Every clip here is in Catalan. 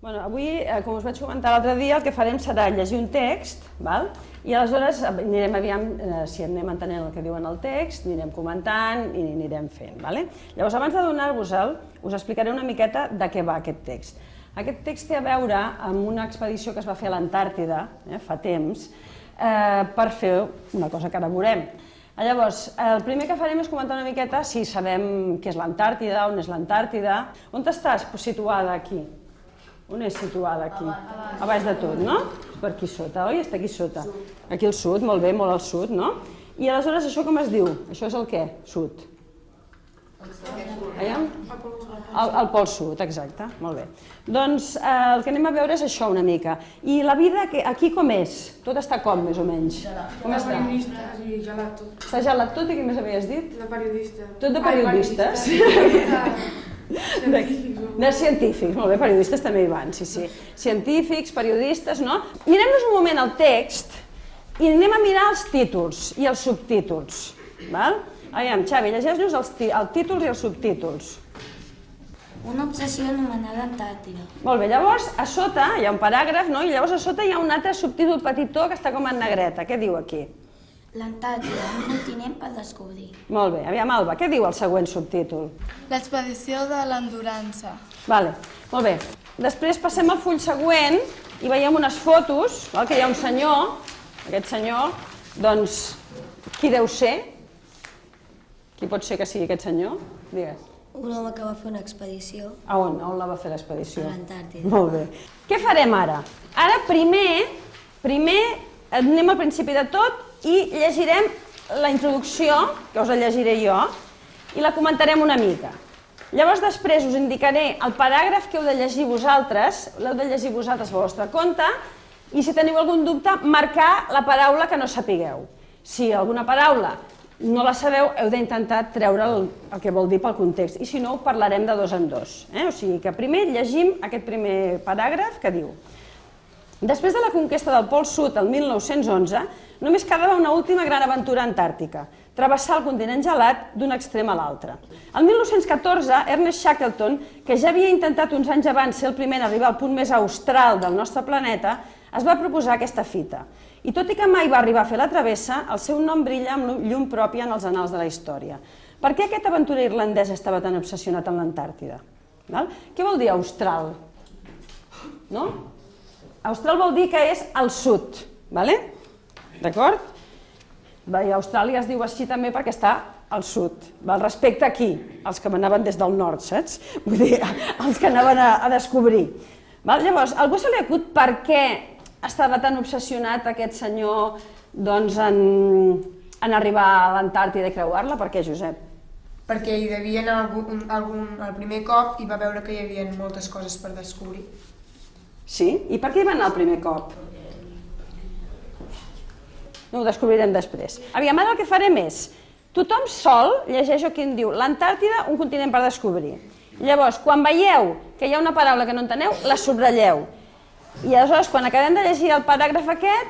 Avui, com us vaig comentar l'altre dia, el que farem serà llegir un text, i aleshores anirem aviam si anem entenent el que diuen el text, anirem comentant i anirem fent. Llavors, abans de donar-vos-el, us explicaré una miqueta de què va aquest text. Aquest text té a veure amb una expedició que es va fer a l'Antàrtida fa temps per fer una cosa que ara veurem. Llavors, el primer que farem és comentar una miqueta si sabem què és l'Antàrtida, on és l'Antàrtida. On estàs situada aquí? On és situada aquí? A baix de tot, no? Per aquí sota, oi? Està aquí sota. Aquí al sud, molt bé, molt al sud, no? I aleshores això com es diu? Això és el què? Sud. El pol sud, exacte, molt bé. Doncs el que anem a veure és això una mica. I la vida aquí com és? Tot està com, més o menys? Com està? De periodista, sí, gelat tot. Està gelat tot i què més havies dit? De periodista. Tot de periodistes? De científics, molt bé, periodistes també hi van, sí. Científics, periodistes, no? Mirem-nos un moment el text i anem a mirar els títols i els subtítols. Aviam, Xavi, llegeix-nos els títols i els subtítols. Una obsessió anomenada Antàrtida. Molt bé, llavors a sota hi ha un paràgraf, no? I llavors a sota hi ha un altre subtítol petitó que està com en negreta. Què diu aquí? L'Antàrtida, un continent per descobrir. Molt bé, aviam, Alba, què diu el següent subtítol? L'expedició de l'endurança. Vale, molt bé. Després passem al full següent i veiem unes fotos, que hi ha un senyor, aquest senyor, doncs, qui deu ser? Qui pot ser que sigui aquest senyor? Digues. Un home que va fer una expedició. A on? A on la va fer l'expedició? A l'Antàrtida. Molt bé. Què farem ara? Ara primer anem al principi de tot i llegirem la introducció, que us la llegiré jo, i la comentarem una mica. Llavors després us indicaré el paràgraf que heu de llegir vosaltres, l'heu de llegir vosaltres per vostre compte, i si teniu algun dubte, marcar la paraula que no sapigueu. Si alguna paraula no la sabeu, heu d'intentar treure el que vol dir pel context, i si no, ho parlarem de dos en dos. O sigui que primer llegim aquest primer paràgraf que diu: després de la conquesta del Pol Sud el 1911, només quedava una última gran aventura antàrtica, travessar el continent gelat d'un extrem a l'altre. El 1914, Ernest Shackleton, que ja havia intentat uns anys abans ser el primer a arribar al punt més austral del nostre planeta, es va proposar aquesta fita. I tot i que mai va arribar a fer la travessa, el seu nom brilla amb llum pròpia en els annals de la història. Per què aquest aventurer irlandès estava tan obsessionat amb l'Antàrtida? Què vol dir austral? Austral vol dir que és al sud, d'acord? I Austràlia es diu així també perquè està al sud, respecte aquí, els que anaven des del nord, saps? Vull dir, els que anaven a descobrir. Llavors, a algú se li acut per què estava tan obsessionat aquest senyor en arribar a l'Antàrtida i creuar-la? Per què, Josep? Perquè hi devia anar el primer cop i va veure que hi havia moltes coses per descobrir. Sí? I per què hi va anar el primer cop? No ho descobrirem després. Aviam, ara el que farem és, tothom sol llegeix aquí on diu l'Antàrtida, un continent per descobrir. Llavors, quan veieu que hi ha una paraula que no enteneu, la subratlleu. I aleshores, quan acabem de llegir el paràgraf aquest,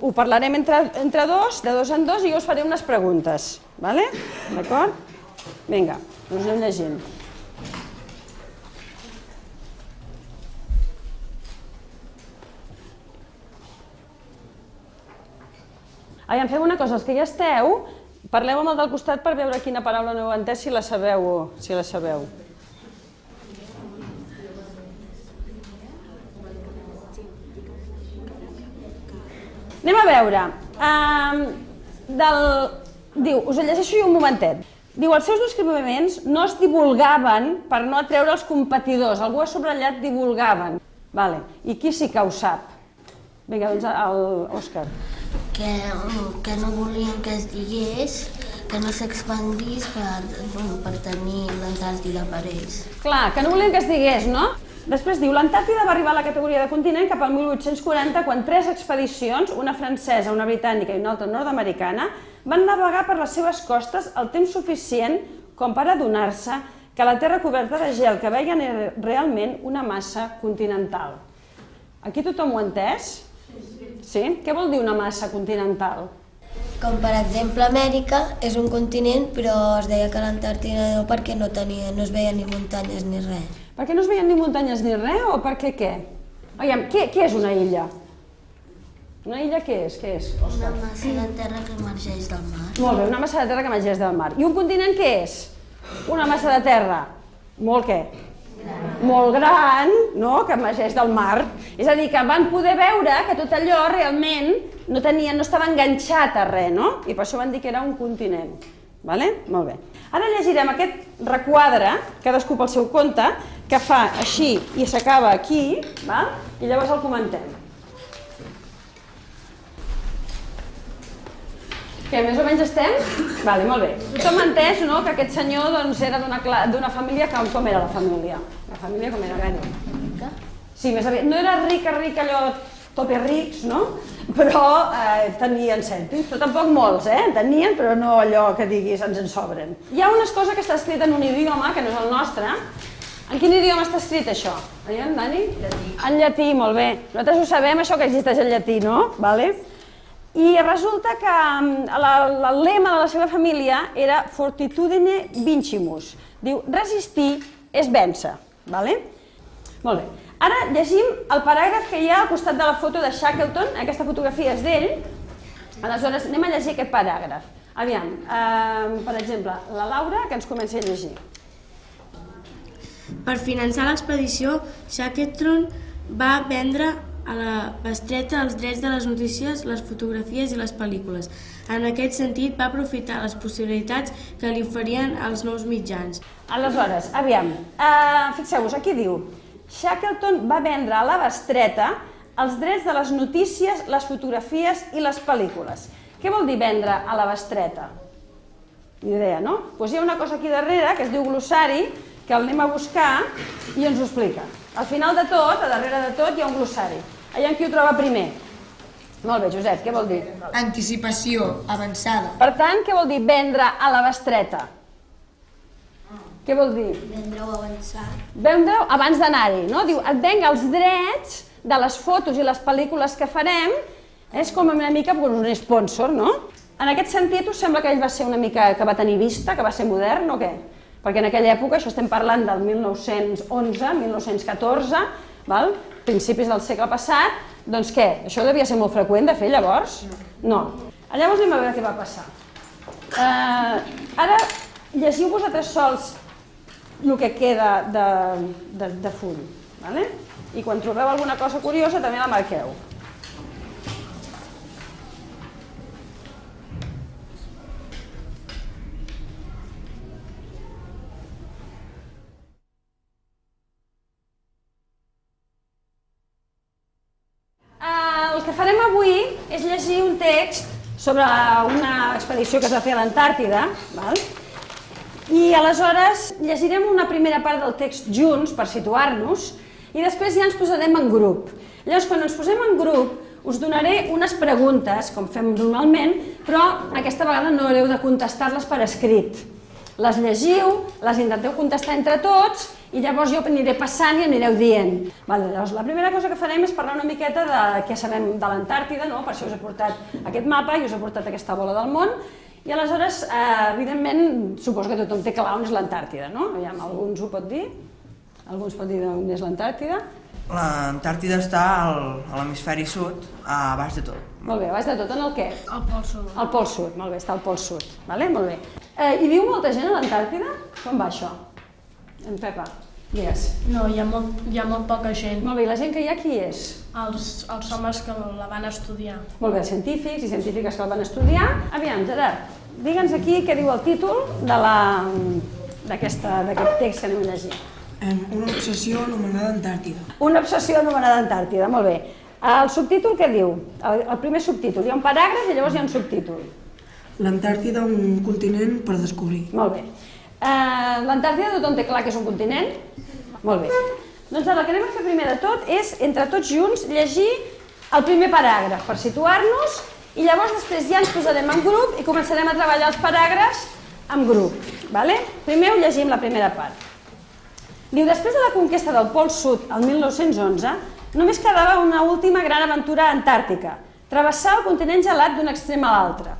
ho parlarem entre dos, de dos en dos, i jo us faré unes preguntes. D'acord? Vinga, doncs anem llegint. Aviam, fem una cosa, els que ja esteu, parleu amb el del costat per veure quina paraula no heu entès, si la sabeu. Anem a veure. Diu, us ho llegeixo jo un momentet. Diu, els seus descobriments no es divulgaven per no atreure els competidors. Algú ha subratllat divulgaven. I qui sí que ho sap? Vinga, doncs l'Òscar. Que no volien que es digués, que no s'expandís per tenir l'Antàrtida per ells. Clar, que no volien que es digués, no? Després diu, l'Antàrtida va arribar a la categoria de continent cap al 1840, quan 3 expedicions, una francesa, una britànica i una altra nord-americana, van navegar per les seves costes el temps suficient com per adonar-se que la terra coberta de gel que veien era realment una massa continental. Aquí tothom ho ha entès? Sí? Què vol dir una massa continental? Com per exemple Amèrica és un continent, però es deia que l'Antàrtida no perquè no es veien ni muntanyes ni res. Perquè no es veien ni muntanyes ni res, o perquè què? Aviam, què és una illa? Una illa què és? Una massa de terra que emergeix del mar. Molt bé, una massa de terra que emergeix del mar. I un continent què és? Una massa de terra. Molt què? Molt gran, no?, que emergeix del mar. És a dir, que van poder veure que tot allò realment no estava enganxat a res, no? I per això van dir que era un continent. Molt bé. Ara llegirem aquest requadre, cadascú pel seu compte, que fa així i s'acaba aquí, i llavors el comentem. Què, més o menys estem? Vale, molt bé. Tothom ha entès, no?, que aquest senyor era d'una família, com era la família? La família com era, Gani? Rica? Sí, més aviat. No era rica, allò tope rics, no? Però tenien cèntims, però tampoc molts, tenien, però no allò que diguis ens en sobren. Hi ha unes coses que està escrit en un idioma, que no és el nostre. En quin idioma està escrit això? Aviam, Dani? Llatí. En llatí, molt bé. Nosaltres ho sabem, això que existeix en llatí, no? I resulta que el lema de la seva família era Fortitudine Vincimus. Diu, resistir és vèncer. Molt bé. Ara llegim el paràgraf que hi ha al costat de la foto de Shackleton. Aquesta fotografia és d'ell. Aleshores, anem a llegir aquest paràgraf. Aviam, per exemple, la Laura, que ens comenci a llegir. Per finançar l'expedició, Shackleton va vendre a la bestreta els drets de les notícies, les fotografies i les pel·lícules. En aquest sentit, va aprofitar les possibilitats que li oferien els nous mitjans. Aleshores, aviam, fixeu-vos, aquí diu Shackleton va vendre a la bestreta els drets de les notícies, les fotografies i les pel·lícules. Què vol dir vendre a la bestreta? Ni idea, no? Doncs hi ha una cosa aquí darrere que es diu glossari, que el anem a buscar i ens ho explica. Al final de tot, a darrere de tot, hi ha un glossari. Allà qui ho troba primer? Molt bé, Josep, què vol dir? Anticipació, avançada. Per tant, què vol dir vendre a la bestreta? Què vol dir? Vendre o avançar. Vendre-ho abans d'anar-hi, no? Diu, et venc els drets de les fotos i les pel·lícules que farem, és com una mica un sponsor, no? En aquest sentit, us sembla que ell va ser una mica que va tenir vista, que va ser modern o què? Perquè en aquella època, això estem parlant del 1911, 1914, principis del segle passat, doncs què? Això devia ser molt freqüent de fer llavors? No. Llavors anem a veure què va passar. Ara llegiu vosaltres sols el que queda de full. I quan trobeu alguna cosa curiosa també la marqueu. El que farem avui és llegir un text sobre una expedició que es va fer a l'Antàrtida, i aleshores llegirem una primera part del text junts per situar-nos i després ja ens posarem en grup. Llavors, quan ens posem en grup, us donaré unes preguntes, com fem normalment, però aquesta vegada no haureu de contestar-les per escrit. Les llegiu, les intenteu contestar entre tots i llavors jo aniré passant i anireu dient. Llavors, la primera cosa que farem és parlar una miqueta de què sabem de l'Antàrtida, per això us he portat aquest mapa i us he portat aquesta bola del món. I aleshores, evidentment, suposo que tothom té clar on és l'Antàrtida, no? Alguns ho pot dir? Algú ens pot dir on és l'Antàrtida? L'Antàrtida està a l'hemisferi sud, a baix de tot. Molt bé, a baix de tot, en el què? Al Pol Sud. Al Pol Sud, molt bé, està al Pol Sud. Molt bé. Hi viu molta gent a l'Antàrtida? Com va això? En Pepa, digues. No, hi ha molt poca gent. Molt bé, la gent que hi ha qui és? Els homes que la van estudiar. Molt bé, científics i científiques que la van estudiar. Aviam, Gerard, digue'ns aquí què diu el títol d'aquest text que anem a llegir. Una obsessió anomenada Antàrtida. Una obsessió anomenada Antàrtida, molt bé. El subtítol què diu? El primer subtítol. Hi ha un paràgraf i llavors hi ha un subtítol. L'Antàrtida, un continent per descobrir. Molt bé. L'Antàrtida tothom té clar que és un continent? Molt bé. Doncs ara el que anem a fer primer de tot és, entre tots junts, llegir el primer paràgraf per situar-nos i llavors després ja ens posarem en grup i començarem a treballar els paràgrafs en grup. Primer ho llegim la primera part. Diu, després de la conquesta del Pol Sud el 1911, només quedava una última gran aventura antàrtica, travessar el continent gelat d'un extrem a l'altre.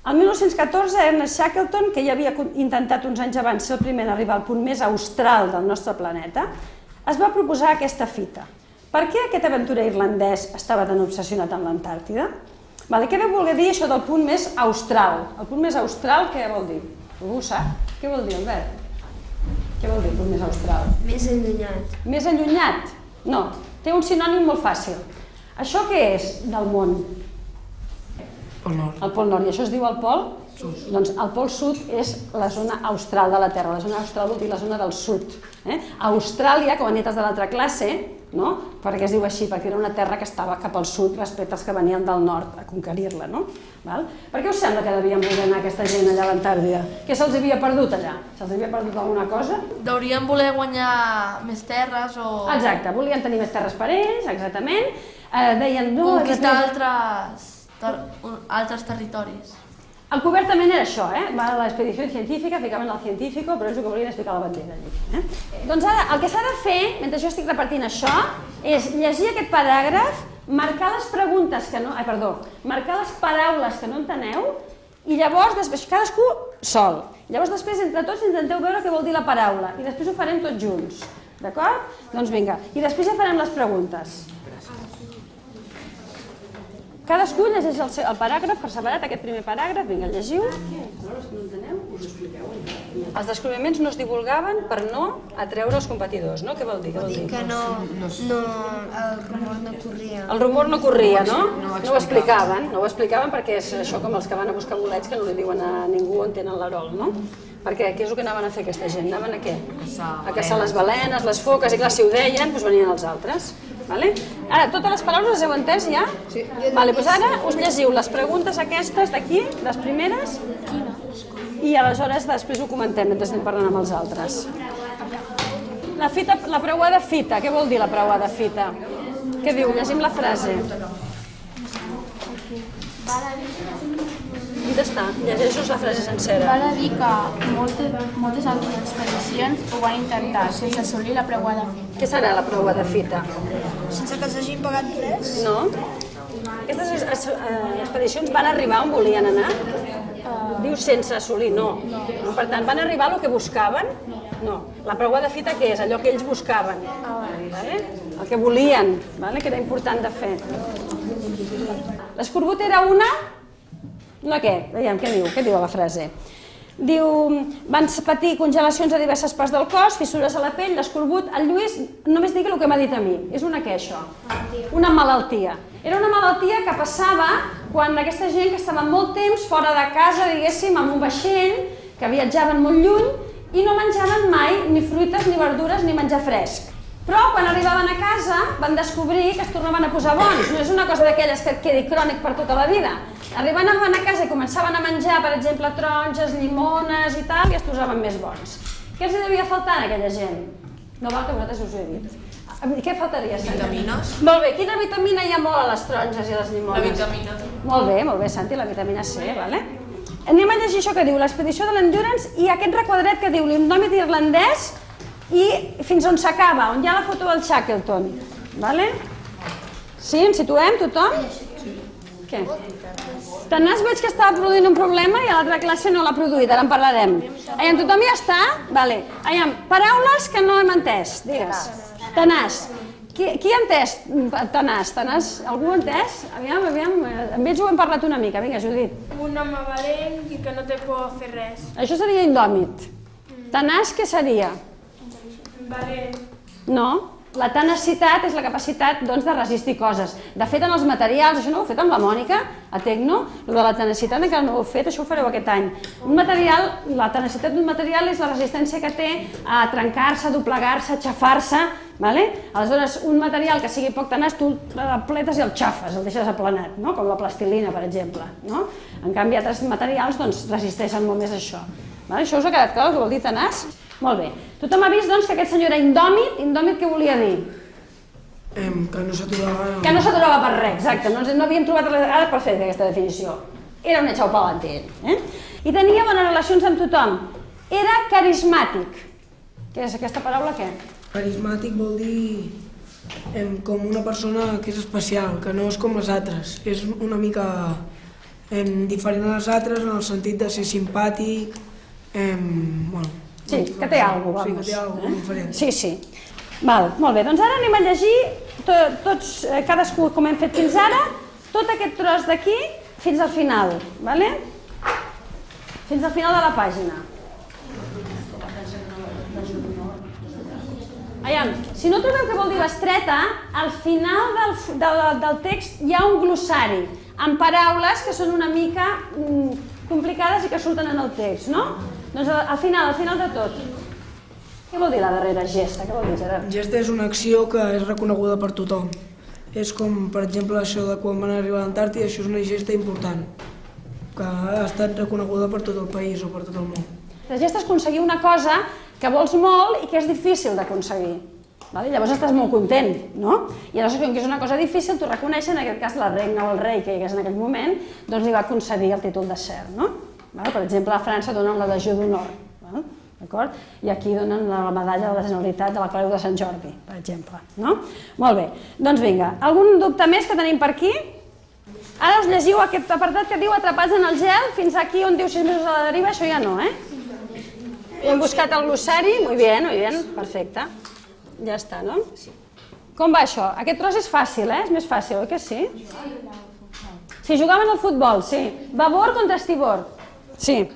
El 1914, Ernest Shackleton, que ja havia intentat uns anys abans ser el primer en arribar al punt més austral del nostre planeta, es va proposar aquesta fita. Per què aquest aventurer irlandès estava tan obsessionat amb l'Antàrtida? Què deu voler dir això del punt més austral? El punt més austral què vol dir? Algú ho sap? Què vol dir, Albert? Què vol dir el punt més austral? Més allunyat. Més allunyat? No, té un sinònim molt fàcil. Això què és del món? Pol Nord. El Pol Nord. I això es diu el Pol? Sud. Doncs el Pol Sud és la zona austral de la Terra. La zona austral vol dir la zona del sud. Austràlia, com a netes de l'altra classe, no? Perquè es diu així, perquè era una terra que estava cap al sud respecte als que venien del nord a conquerir-la. No? Per què us sembla que devien voler anar aquesta gent allà a l'Antàrtida? Què se'ls havia perdut allà? Se'ls havia perdut alguna cosa? Deurien voler guanyar més terres o Exacte, volien tenir més terres per ells, exactament. Deien, no, conquistar altres territoris. Encobertament era això, va a l'expedició científica, ficaven el científico, però ells el que volien és ficar la bandera allí. Doncs ara, el que s'ha de fer, mentre jo estic repartint això, és llegir aquest paràgraf, marcar les preguntes que no... marcar les paraules que no enteneu, i llavors, després, cadascú sol. Llavors, després, entre tots, intenteu veure què vol dir la paraula, i després ho farem tots junts. D'acord? Doncs vinga. I després ja farem les preguntes. Cadascú llegeix el paràgraf per separat, aquest primer paràgraf, vinga, llegiu. Si no enteneu, us ho expliqueu. Els descobriments no es divulgaven per no atreure els competidors, no? Què vol dir? Vol dir que el rumor no corria. El rumor no corria, no? No ho explicaven perquè és això com els que van a buscar bolets que no li diuen a ningú on tenen l'erol, no? Perquè què és el que anaven a fer aquesta gent? Anaven a què? A caçar les balenes, les foques, i clar, si ho deien, doncs venien els altres. Ara, totes les paraules les heu entès ja? Sí. Doncs ara us llegiu les preguntes aquestes d'aquí, les primeres, i aleshores després ho comentem mentre estem parlant amb els altres. La preuada fita, què vol dir la preuada fita? Què diu? Llegim la frase. On està? Llegeixo-us la frase sencera. Val a dir que moltes altres expedicions ho van intentar sense assolir la preuada fita. Què serà la preuada fita? Sense que s'hagin pagat res? No. Aquestes expedicions van arribar on volien anar? Diu sense assolir, no. Per tant, van arribar al que buscaven? No. La preuada fita què és? Allò que ells buscaven. El que volien, que era important de fer. L'escorbut era una... No què? Veiem, què diu? Què diu la frase? Diu, van patir congelacions a diverses parts del cos, fissures a la pell, l'escorbut. El Lluís només digui el que m'ha dit a mi. És una què, això? Una malaltia. Era una malaltia que passava quan aquesta gent que estava molt temps fora de casa, diguéssim, amb un vaixell, que viatjaven molt lluny, i no menjaven mai ni fruites, ni verdures, ni menjar fresc. Però quan arribaven a casa van descobrir que es tornaven a posar bons. No és una cosa d'aquelles que et quedi crònic per tota la vida. Arribaven a casa i començaven a menjar, per exemple, taronges, llimones i tal, i es posaven més bons. Què els devia faltar a aquella gent? No val que vosaltres us ho he dit. Què faltaria, Santi? Vitamines. Molt bé, quina vitamina hi ha molt a les taronges i a les llimones? La vitamina D. Molt bé, Santi, la vitamina C, vale? Anem a llegir això que diu l'expedició de l'Endurance i aquest requadret que diu l'indòmit irlandès i fins on s'acaba, on hi ha la foto del Shackleton. Sí, ens situem, tothom? Què? Tanàs veig que estava produint un problema i a l'altra classe no l'ha produït, ara en parlarem. Tothom ja està? Vale. Paraules que no hem entès, digues. Tanàs. Qui ha entès Tanàs? Algú ha entès? Aviam, amb ells ho hem parlat una mica. Vinga, Judit. Un home valent i que no té por a fer res. Això seria indòmit. Tanàs què seria? Valent. No. La tenacitat és la capacitat de resistir coses. De fet, en els materials, això no ho heu fet amb la Mònica, a Tecno, el de la tenacitat encara no ho heu fet, això ho fareu aquest any. La tenacitat d'un material és la resistència que té a trencar-se, a doblegar-se, a xafar-se. Aleshores, un material que sigui poc tenaç, tu l'apletes i el xafes, el deixes aplanat, com la plastilina, per exemple. En canvi, altres materials resisteixen molt més això. Això us ha quedat clar, el que vol dir tenaç? Molt bé. Tothom ha vist que aquest senyor era indòmit. Indòmit què volia dir? Que no s'aturava... Que no s'aturava per res, exacte. No havíem trobat res ara per fer aquesta definició. Era un echau-pa'lante. I tenia bones relacions amb tothom. Era carismàtic. Què és aquesta paraula, què? Carismàtic vol dir com una persona que és especial, que no és com les altres. És una mica diferent a les altres en el sentit de ser simpàtic, bueno... Sí, que té alguna cosa, Sí, que té alguna cosa diferent. Sí, sí. Val, molt bé, doncs ara anem a llegir tots, cadascú com hem fet fins ara, tot aquest tros d'aquí fins al final, vale? Fins al final de la pàgina. Aviam, si no trobeu què vol dir bestreta, al final del text hi ha un glossari amb paraules que són una mica complicades i que surten en el text, no? Doncs al final de tot. Què vol dir la darrera gesta? Què vol dir, Gerard? Gesta és una acció que és reconeguda per tothom. És com, per exemple, això de quan van arribar a l'Antàrtida, això és una gesta important, que ha estat reconeguda per tot el país o per tot el món. La gesta és aconseguir una cosa que vols molt i que és difícil d'aconseguir. Llavors estàs molt content, no? I llavors, com que és una cosa difícil, tu reconeixes, en aquest cas la regna o el rei que hi hagués en aquell moment, doncs li va concedir el títol de ser, no? Per exemple, a França donen la Legió d'Honor, d'acord? I aquí donen la medalla de la Generalitat de la Creu de Sant Jordi, per exemple, no? Molt bé, doncs vinga, algun dubte més que tenim per aquí? Ara us llegiu aquest apartat que diu atrapats en el gel, fins aquí on diu 6 mesos a la deriva, això ja no, Hem buscat el glossari, muy bien, perfecte. Ja està, no? Com va això? Aquest tros és fàcil, és més fàcil, oi que sí? Sí, jugaven al futbol, sí. Babor contra estibor. Sí.